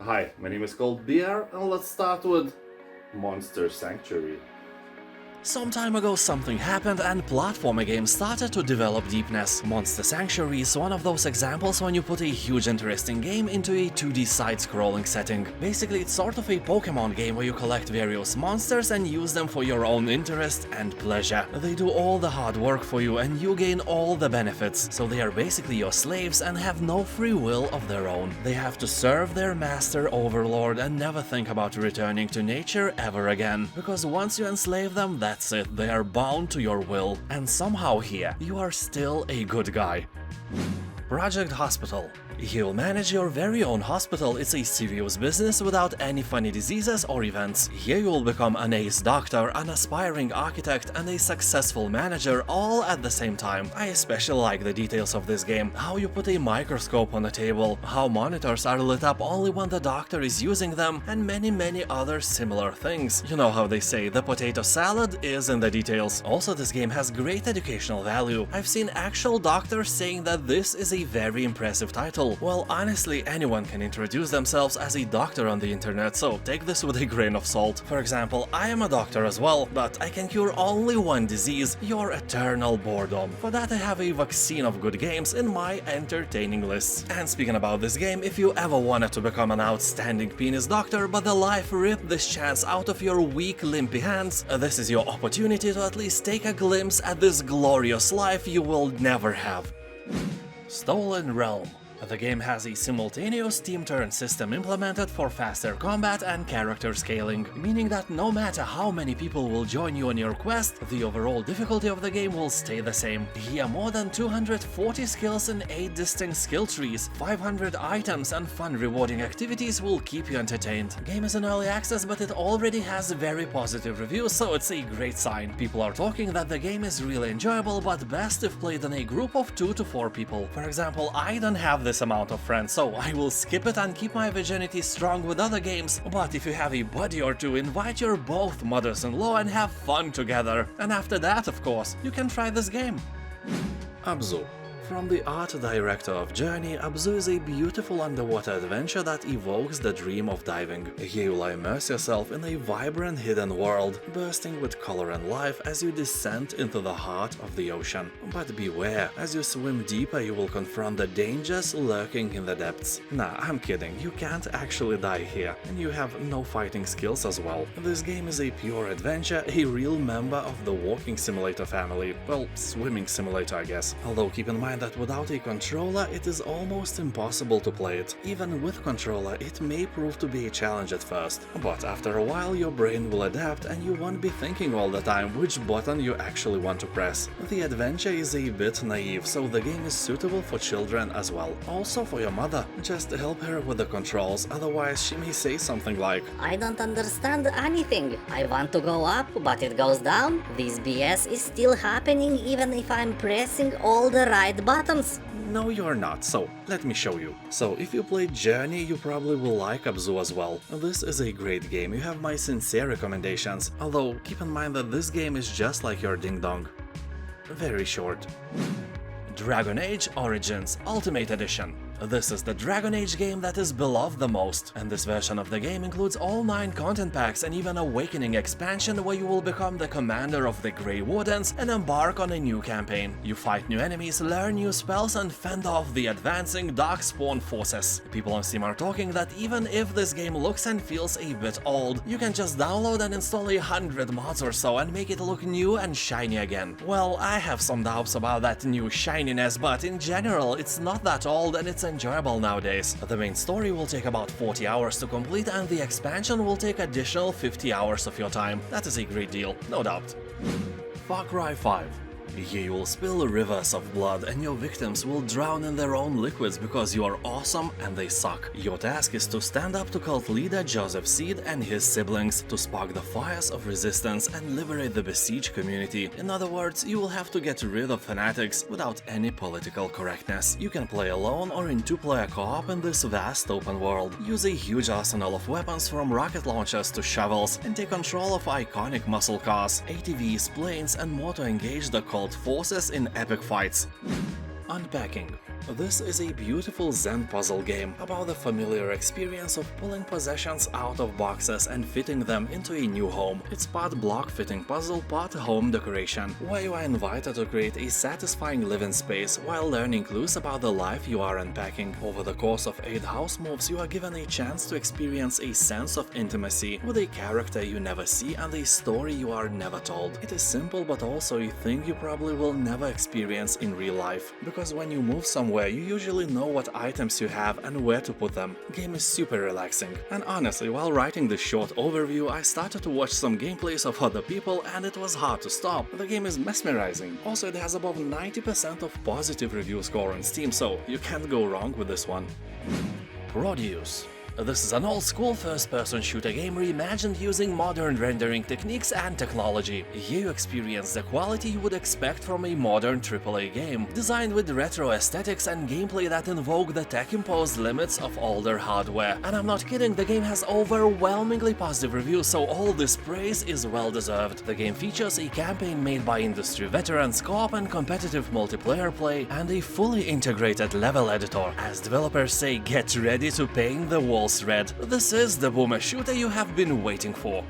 Hi, my name is called Beer, and let's start with Monster Sanctuary. Some time ago something happened and platformer games started to develop deepness. Monster Sanctuary is one of those examples when you put a huge interesting game into a 2D side-scrolling setting. Basically it's sort of a Pokemon game where you collect various monsters and use them for your own interest and pleasure. They do all the hard work for you and you gain all the benefits, so they are basically your slaves and have no free will of their own. They have to serve their master overlord and never think about returning to nature ever again, because once you enslave them, that's it, they are bound to your will. And somehow here, you are still a good guy. Project Hospital. You'll manage your very own hospital. It's a serious business without any funny diseases or events. Here you will become an ace doctor, an aspiring architect, and a successful manager all at the same time. I especially like the details of this game. How you put a microscope on the table, how monitors are lit up only when the doctor is using them, and many other similar things. You know how they say, the potato salad is in the details. Also, this game has great educational value. I've seen actual doctors saying that this is a very impressive title. Well, honestly, anyone can introduce themselves as a doctor on the internet, so take this with a grain of salt. For example, I am a doctor as well, but I can cure only one disease, your eternal boredom. For that I have a vaccine of good games in my entertaining list. And speaking about this game, if you ever wanted to become an outstanding penis doctor, but the life ripped this chance out of your weak, limpy hands, this is your opportunity to at least take a glimpse at this glorious life you will never have. Stolen Realm. The game has a simultaneous team turn system implemented for faster combat and character scaling, meaning that no matter how many people will join you on your quest, the overall difficulty of the game will stay the same. Here more than 240 skills in 8 distinct skill trees, 500 items and fun rewarding activities will keep you entertained. Game is in early access, but it already has very positive reviews, so it's a great sign. People are talking that the game is really enjoyable, but best if played in a group of 2 to 4 people. For example, I don't have this amount of friends, so I will skip it and keep my virginity strong with other games, but if you have a buddy or two, invite your both mothers-in-law and have fun together. And after that, of course, you can try this game. ABZU. From the art director of Journey, ABZU is a beautiful underwater adventure that evokes the dream of diving. Here you'll immerse yourself in a vibrant hidden world, bursting with color and life as you descend into the heart of the ocean. But beware, as you swim deeper you will confront the dangers lurking in the depths. Nah, I'm kidding, you can't actually die here, and you have no fighting skills as well. This game is a pure adventure, a real member of the walking simulator family. Well, swimming simulator I guess. Although keep in mind that without a controller it is almost impossible to play it. Even with controller it may prove to be a challenge at first, but after a while your brain will adapt and you won't be thinking all the time which button you actually want to press. The adventure is a bit naive, so the game is suitable for children as well. Also for your mother, just help her with the controls, otherwise she may say something like, I don't understand anything. I want to go up, but it goes down. This BS is still happening even if I'm pressing all the right buttons. no you're not, so let me show you. So if you played Journey you probably will like ABZU as well. This is a great game, you have my sincere recommendations, although keep in mind that this game is just like your ding dong. Very short. Dragon Age Origins Ultimate Edition. This is the Dragon Age game that is beloved the most, and this version of the game includes all 9 content packs and even Awakening expansion where you will become the commander of the Grey Wardens and embark on a new campaign. You fight new enemies, learn new spells and fend off the advancing Darkspawn forces. People on Steam are talking that even if this game looks and feels a bit old, you can just download and install 100 mods or so and make it look new and shiny again. Well, I have some doubts about that new shininess, but in general it's not that old and it's enjoyable nowadays. The main story will take about 40 hours to complete and the expansion will take additional 50 hours of your time. That is a great deal, no doubt. Far Cry 5. Here you will spill rivers of blood and your victims will drown in their own liquids because you are awesome and they suck. Your task is to stand up to cult leader Joseph Seed and his siblings, to spark the fires of resistance and liberate the besieged community. In other words, you will have to get rid of fanatics without any political correctness. You can play alone or in 2-player co-op in this vast open world. Use a huge arsenal of weapons from rocket launchers to shovels and take control of iconic muscle cars, ATVs, planes and more to engage the cult forces in epic fights. Unpacking. This is a beautiful Zen puzzle game about the familiar experience of pulling possessions out of boxes and fitting them into a new home. It's part block fitting puzzle, part home decoration, where you are invited to create a satisfying living space while learning clues about the life you are unpacking. Over the course of 8 house moves, you are given a chance to experience a sense of intimacy with a character you never see and a story you are never told. It is simple, but also a thing you probably will never experience in real life, because when you move somewhere you usually know what items you have and where to put them. The game is super relaxing, and honestly, while writing this short overview I started to watch some gameplays of other people and it was hard to stop. The game is mesmerizing. Also, it has above 90% of positive review score on Steam, so you can't go wrong with this one. Prodeus. This is an old-school first-person shooter game reimagined using modern rendering techniques and technology. Here you experience the quality you would expect from a modern AAA game, designed with retro aesthetics and gameplay that invoke the tech-imposed limits of older hardware. And I'm not kidding, the game has overwhelmingly positive reviews, so all this praise is well-deserved. The game features a campaign made by industry veterans, co-op and competitive multiplayer play, and a fully integrated level editor. As developers say, get ready to paint the wall red. This is the boomer shooter you have been waiting for.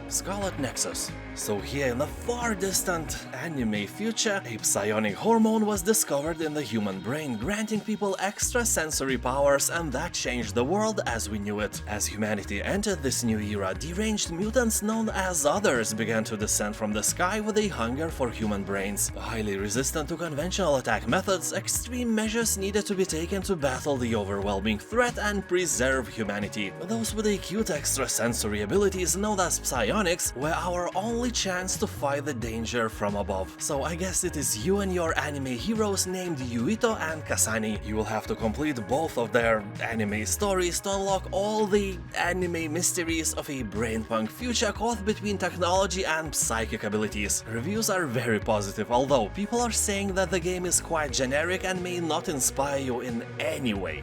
SCARLET NEXUS. So here in the far distant anime future, a psionic hormone was discovered in the human brain, granting people extra sensory powers, and that changed the world as we knew it. As humanity entered this new era, deranged mutants known as others began to descend from the sky with a hunger for human brains. Highly resistant to conventional attack methods, extreme measures needed to be taken to battle the overwhelming threat and preserve humanity. Those with acute extrasensory abilities, known as psionics, were our only chance to fight the danger from above. So I guess it is you and your anime heroes named Yuito and Kasani. You will have to complete both of their anime stories to unlock all the anime mysteries of a brainpunk future caught between technology and psychic abilities. Reviews are very positive, although people are saying that the game is quite generic and may not inspire you in any way.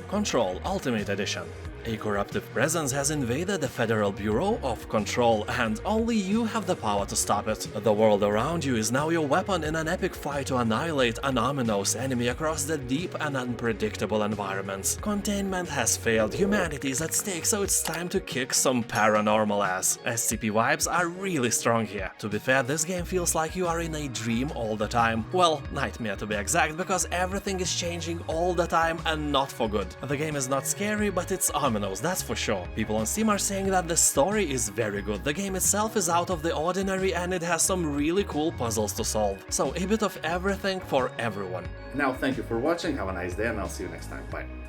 Control Ultimate Edition. A corruptive presence has invaded the Federal Bureau of Control, and only you have the power to stop it. The world around you is now your weapon in an epic fight to annihilate an ominous enemy across the deep and unpredictable environments. Containment has failed, humanity is at stake, so it's time to kick some paranormal ass. SCP vibes are really strong here. To be fair, this game feels like you are in a dream all the time. Well, nightmare to be exact, because everything is changing all the time and not for good. The game is not scary, but it's ominous, that's for sure. People on Steam are saying that the story is very good. The game itself is out of the ordinary and it has some really cool puzzles to solve. So a bit of everything for everyone. Now thank you for watching, have a nice day and I'll see you next time, bye.